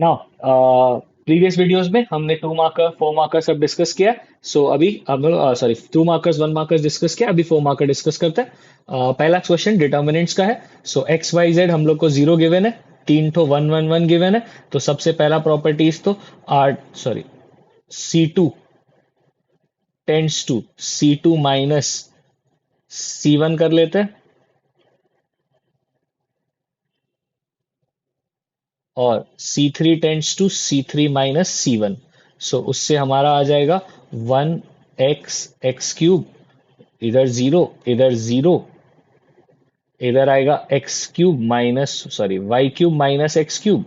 Now previous videos में हमने 2 marker 4 marker सब डिस्कस किया। सो अभी हम सॉरी 2 मार्कर्स 1 मार्कर्स डिस्कस किया, अभी 4 मार्कर डिस्कस करते हैं। पहला क्वेश्चन डिटर्मिनेंट्स का है। सो एक्स वाई जेड हम लोग को जीरो गिवन है, तीन ठो वन वन वन गिवन है। तो सबसे पहला प्रॉपर्टीज तो or sorry C2 tends to C2 minus C1 कर लेते हैं, और C3 tends to C3 minus C1। सो उससे हमारा आ जाएगा 1x x क्यूब, इधर जीरो इधर जीरो, इधर आएगा x cube minus sorry y cube minus x cube,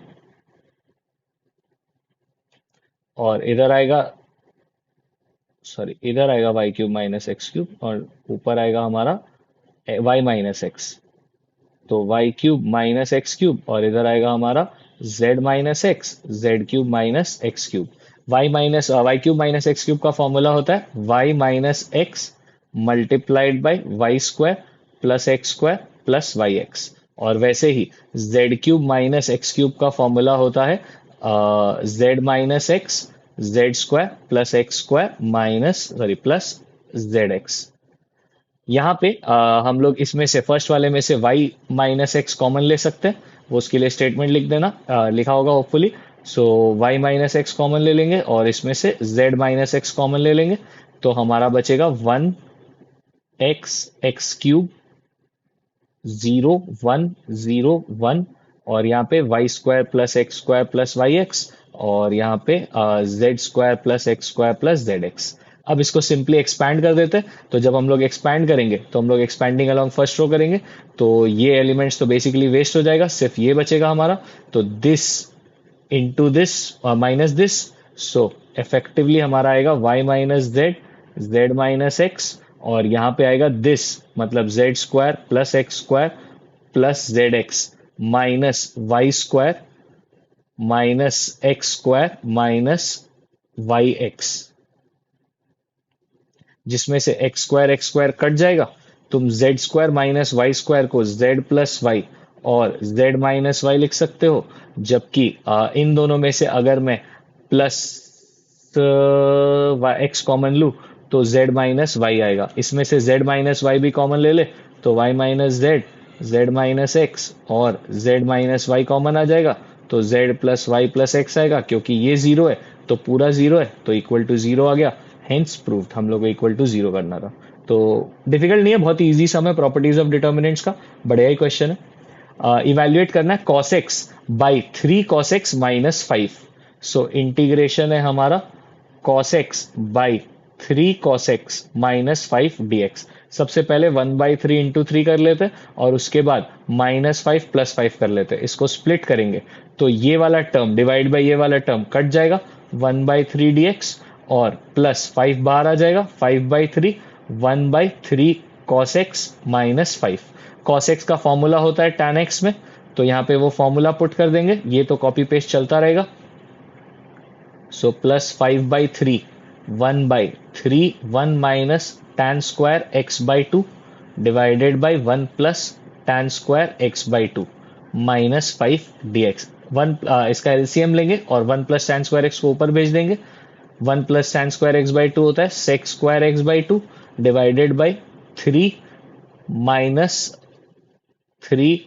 और इधर आएगा y cube minus x cube, और ऊपर आएगा हमारा वाई माइनस एक्स। तो y cube minus x cube, और इधर आएगा हमारा z minus x, z cube minus x cube. Y cube minus x cube का फॉर्मूला होता है y minus x multiplied by y square plus x square plus Y x. और वैसे ही Z cube minus x cube का formula होता है Z minus x Z square plus x square minus sorry plus Z X. यहाँ पे हम लोग इसमें से फर्स्ट वाले में से y माइनस एक्स कॉमन ले सकते हैं। वो उसके लिए स्टेटमेंट लिख देना, लिखा होगा होपफुली। सो y माइनस एक्स कॉमन ले लेंगे, और इसमें से z माइनस एक्स कॉमन ले लेंगे। तो हमारा बचेगा 1x x क्यूब, 0 1 0 1, और यहाँ पे y square plus x square plus Y x, और यहाँ पे z square plus x square plus Z x. अब इसको सिंपली एक्सपैंड कर देते हैं। तो जब हम लोग एक्सपैंड करेंगे तो हम लोग एक्सपैंडिंग अलोंग फर्स्ट रो करेंगे, तो ये एलिमेंट्स तो बेसिकली वेस्ट हो जाएगा, सिर्फ ये बचेगा हमारा। तो this into this minus this. So effectively हमारा आएगा y minus z z minus x, और यहाँ पे आएगा दिस मतलब z square plus x square plus Z x minus y square minus x square minus y x, जिसमें से x square cut जाएगा। तुम z square minus y square को जेड प्लस वाई और जेड माइनस वाई लिख सकते हो। जबकि इन दोनों में से अगर मैं प्लस एक्स कॉमन लूँ तो जेड माइनस वाई आएगा। इसमें से जेड माइनस वाई भी कॉमन ले ले तो y minus z z minus x और जेड माइनस वाई कॉमन आ जाएगा। तो z plus y plus x आएगा, क्योंकि ये जीरो है तो पूरा जीरो है, तो इक्वल टू जीरो आ गया। हेंस प्रूव्ड, हम लोग को इक्वल टू जीरो करना था। तो डिफिकल्ट नहीं है, बहुत इजी सम है प्रॉपर्टीज ऑफ डिटर्मिनेंट्स का, बढ़िया ही क्वेश्चन है। इवेल्युएट करना है cos x by 3 cos x minus 5। So integration है हमारा cos x by 3 cos x minus 5 dx। सबसे पहले 1/3 × 3 कर लेते हैं, और उसके बाद -5 + 5 कर लेते हैं। इसको स्प्लिट करेंगे तो ये वाला टर्म डिवाइड बाई ये वाला टर्म कट जाएगा, 1/3 dx, और प्लस 5 बाहर आ जाएगा, 5/3 1/3 cos x minus 5। cos x का फॉर्मूला होता है tan x में, तो यहाँ पे वो फॉर्मूला पुट कर देंगे, ये तो कॉपी पेस्ट चलता रहेगा। So plus 5/3 1/3 1 minus tan square x/2 divided by 1 plus tan square x/2 minus 5 dx। इसका एलसीएम लेंगे और 1 प्लस tan स्क्वायर x को ऊपर भेज देंगे। 1 प्लस tan स्क्वायर x/2 होता है sec square x/2 divided by 3 minus 3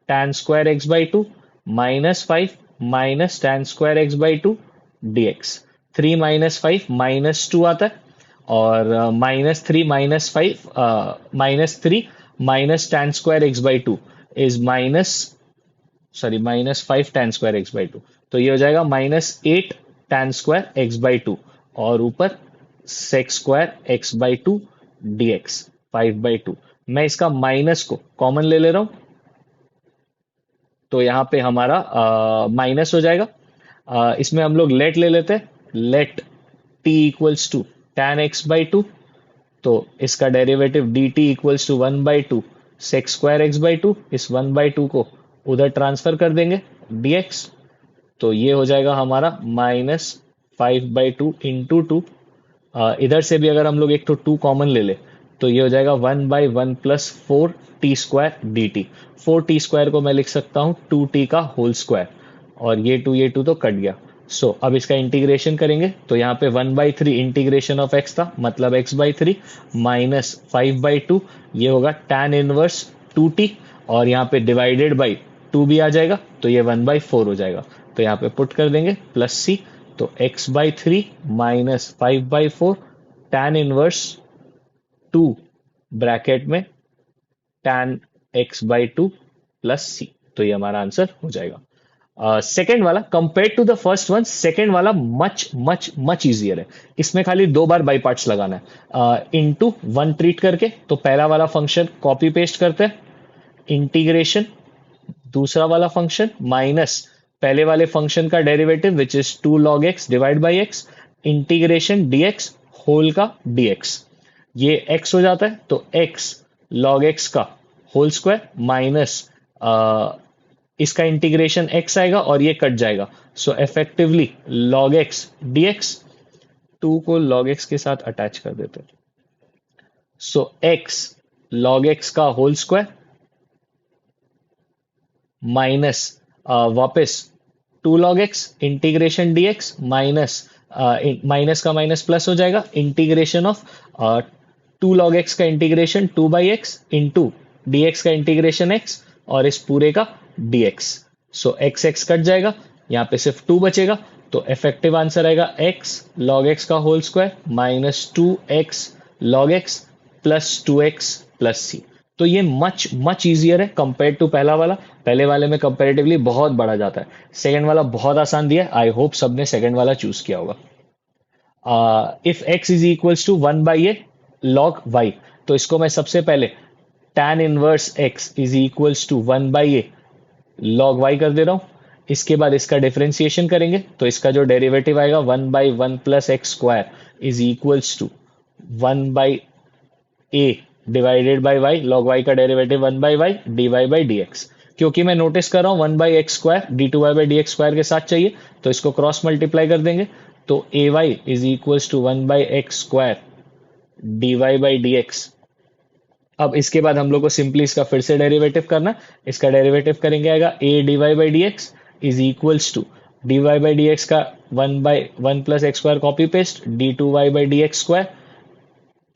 tan square x/2 minus 5 minus tan square x/2 dx। 3 minus 5 -2 आता है, और -3 minus tan square x/2 is -5 tan square x/2। तो ये हो जाएगा -8 tan स्क्वायर x/2, और ऊपर sec स्क्वायर x/2 dx 5/2। मैं इसका माइनस को कॉमन ले ले रहा हूं, तो यहाँ पे हमारा माइनस हो जाएगा। इसमें हम लोग लेट ले लेते हैं, let t equals to tan x/2। तो इसका derivative dt equals to 1/2 sec square x/2। इस 1/2 को उधर ट्रांसफर कर देंगे dx। तो ये हो जाएगा हमारा -5/2 इंटू 2। इधर से भी अगर हम लोग एक तो 2 कॉमन ले ले तो ये हो जाएगा 1/1 plus 4t square dt। 4t square को मैं लिख सकता हूँ 2t का होल स्क्वायर। और ये टू तो कट गया। सो अब इसका इंटीग्रेशन करेंगे तो यहाँ पे 1/3 इंटीग्रेशन ऑफ एक्स था, मतलब x/3 माइनस 5/2, ये होगा tan इनवर्स 2t, और यहाँ पे डिवाइडेड बाई 2 भी आ जाएगा तो ये 1/4 हो जाएगा। तो यहाँ पे पुट कर देंगे प्लस सी, तो x/3 minus 5/4 tan inverse 2 bracket में tan x/2 प्लस सी। तो ये हमारा आंसर हो जाएगा। सेकेंड वाला compare to the first one, second वाला मच मच मच इजियर है। इसमें खाली 2 बार बाई पार्ट्स लगाना है, इनटू वन ट्रीट करके। तो पहला वाला फंक्शन कॉपी पेस्ट करते हैं, इंटीग्रेशन दूसरा वाला फंक्शन माइनस पहले वाले फंक्शन का derivative which is 2 log x divide by x, integration dx whole का dx। ये x हो जाता है तो x log x का होल स्क्वायर माइनस इसका इंटीग्रेशन x आएगा और ये कट जाएगा। सो इफेक्टिवली log x dx, 2 को log x के साथ अटैच कर देते हैं। सो x log x का होल स्क्वायर माइनस वापस 2 log x integration dx minus minus का माइनस प्लस हो जाएगा, इंटीग्रेशन ऑफ 2 log x का इंटीग्रेशन 2/x इंटू dx का इंटीग्रेशन x और इस पूरे का dx। So x x cut जाएगा, यहाँ पे सिर्फ 2 बचेगा। तो इफेक्टिव आंसर आएगा x log x का whole square minus 2x log x plus 2x plus c. तो ये मच मच इजियर है कंपेयर टू पहला वाला। पहले वाले में कंपेरेटिवली बहुत बड़ा जाता है, सेकंड वाला बहुत आसान दिया है। आई होप सबने सेकंड वाला चूज किया होगा। If x is equals to 1/a log y, तो इसको मैं सबसे पहले tan inverse x is equals to 1/a log y कर दे रहा हूं। इसके बाद इसका डिफरेंशिएशन करेंगे तो इसका जो डेरिवेटिव आएगा 1/1 plus x square is equals to 1/a divided by Y, log Y का derivative 1/y dy by dx। क्योंकि मैं नोटिस कर रहा हूं 1/x square d2y by dx square के साथ चाहिए, तो इसको क्रॉस मल्टीप्लाई कर देंगे। तो ay is equals to 1/x square dy by dx। अब इसके बाद हम लोग को सिंपली इसका फिर से डेरिवेटिव करना है। इसका डेरिवेटिव करेंगे आएगा a dy by dx is equals to dy by dx का 1/1 plus x square copy paste d2y by dx square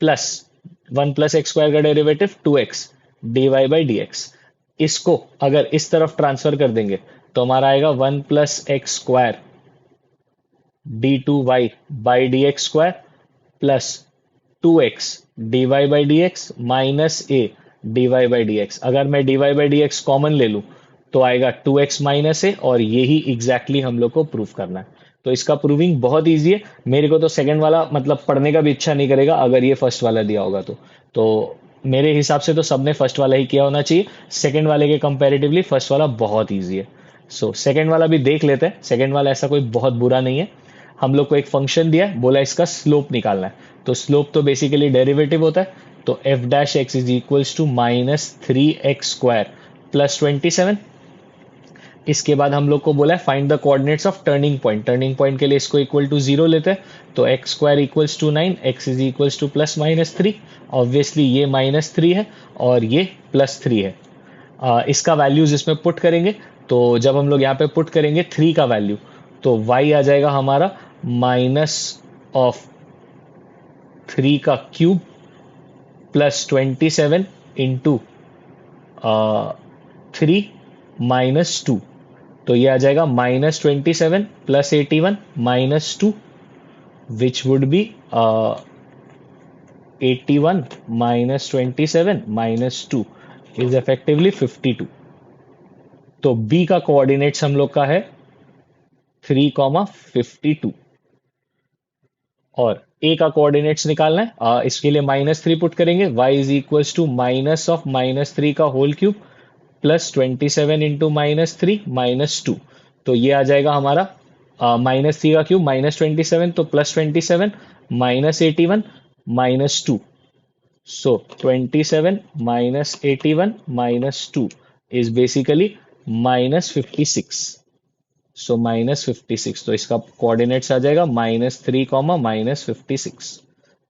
plus 1 plus x square का derivative 2x dy by dx। इसको अगर इस तरफ ट्रांसफर कर देंगे तो हमारा आएगा 1 plus x square d2y by dx square plus 2x dy by dx minus a dy by dx। अगर मैं dy बाई dx कॉमन ले लूं तो आएगा 2x माइनस a, और यही एग्जैक्टली हम लोग को प्रूव करना है। तो इसका प्रूविंग बहुत इजी है। मेरे को तो सेकंड वाला मतलब पढ़ने का भी इच्छा नहीं करेगा अगर ये फर्स्ट वाला दिया होगा तो मेरे हिसाब से तो सबने फर्स्ट वाला ही किया होना चाहिए। सेकंड वाले के कंपैरेटिवली फर्स्ट वाला बहुत इजी है। सो सेकंड वाला भी देख लेते हैं। सेकंड वाला ऐसा कोई बहुत बुरा नहीं है। हम लोग को एक फंक्शन दिया है, बोला इसका स्लोप निकालना है। तो स्लोप तो बेसिकली डेरिवेटिव होता है। तो F dash x is equals to minus 3x square plus 27। इसके बाद हम लोग को बोला है find the coordinates of turning point. Turning point के लिए इसको इक्वल टू 0 लेते हैं। तो x square equals to 9, x is equals to plus minus 3। Obviously ये माइनस 3 है और ये प्लस 3 है। इसका वैल्यूज इसमें पुट करेंगे। तो जब हम लोग यहाँ पे पुट करेंगे 3 का वैल्यू तो y आ जाएगा हमारा माइनस ऑफ 3 का क्यूब प्लस 27 इंटू 3 माइनस 2। तो ये आ जाएगा minus 27 plus 81 minus 2 which would be 81 minus 27 minus 2 is effectively 52। तो b का कोऑर्डिनेट्स हम लोग का है 3,52 और a का कोऑर्डिनेट्स निकालना है। इसके लिए माइनस 3 पुट करेंगे। y is equals to minus of minus 3 का whole cube plus 27 into minus 3 minus 2। तो ये आ जाएगा हमारा माइनस 3 का क्यूब माइनस 27 तो plus 27 minus 81 minus 2। So 27 minus 81 minus 2 is basically minus 56। So minus 56, तो इसका कोऑर्डिनेट्स आ जाएगा माइनस 3 कॉमा माइनस 56।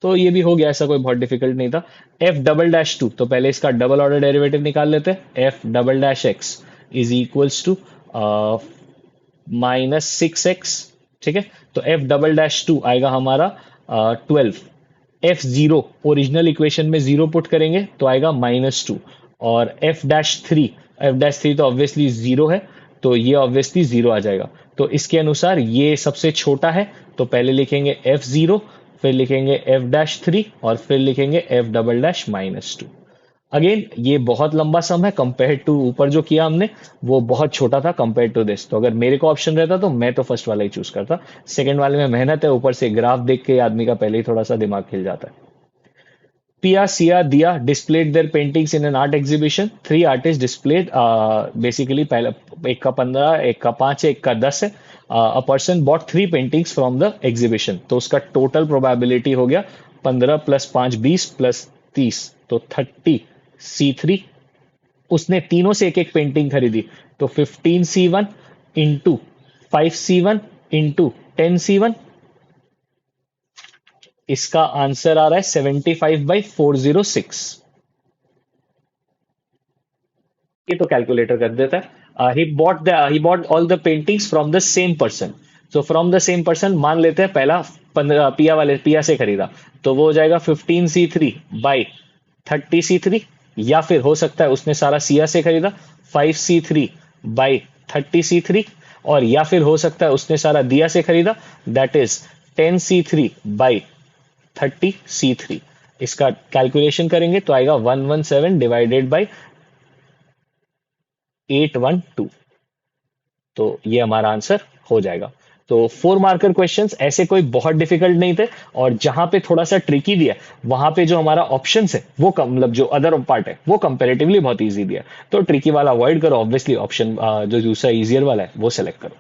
तो ये भी हो गया, ऐसा कोई बहुत डिफिकल्ट नहीं था। एफ डबल डैश 2, तो पहले इसका डबल ऑर्डर डेरिवेटिव निकाल लेते हैं। F double dash x is equals to -6x, ठीक है। तो f डबल डैश 2 आएगा हमारा 12। f0 ओरिजिनल इक्वेशन में 0 पुट करेंगे तो आएगा -2। और f-3 तो ऑब्वियसली 0 है, तो ये ऑब्वियसली 0 आ जाएगा। तो इसके अनुसार ये सबसे छोटा है, तो पहले लिखेंगे f0, फिर लिखेंगे f-3 और फिर लिखेंगे f डबल डैश -2। अगेन ये बहुत लंबा सम है कंपेयर टू ऊपर जो किया हमने, वो बहुत छोटा था कंपेयर टू दिस। तो अगर मेरे को ऑप्शन रहता तो मैं तो फर्स्ट वाला ही चूज करता। सेकंड वाले में मेहनत है, ऊपर से ग्राफ देख के आदमी का पहले ही थोड़ा सा दिमाग खिल जाता है। Pia, Sia, Dia displayed their paintings in an art exhibition. Three artists displayed basically पहला एक का 15, एक का 5 है, एक का 10 है। A person bought three paintings from the exhibition. तो उसका टोटल प्रोबेबिलिटी हो गया 15 + 5 20 + 30, तो 30C3। उसने तीनों से एक एक पेंटिंग खरीदी, तो 15C1 into 5C1 into 10C1। इसका आंसर आ रहा है 75/406। ये तो कैलकुलेटर कर देता है। He bought all the paintings from the same person. So from the same person मान लेते हैं पहला 15 पिया से खरीदा, तो वो हो जाएगा 15C3/30C3। या फिर हो सकता है उसने सारा सिया से खरीदा, 5C3/30C3। और या फिर हो सकता है उसने सारा दिया से खरीदा, दैट इज 10C3/30C3। इसका कैलकुलेशन करेंगे तो आएगा 117 डिवाइडेड बाई 812। तो ये हमारा आंसर हो जाएगा। तो 4 मार्कर क्वेश्चंस ऐसे कोई बहुत डिफिकल्ट नहीं थे, और जहां पे थोड़ा सा ट्रिकी दिया वहां पे जो हमारा ऑप्शंस है वो कम, मतलब जो अदर पार्ट है वो कंपैरेटिवली बहुत इजी दिया। तो ट्रिकी वाला अवॉइड करो, ऑब्वियसली ऑप्शन जो दूसरा इजियर वाला है वो सेलेक्ट करो।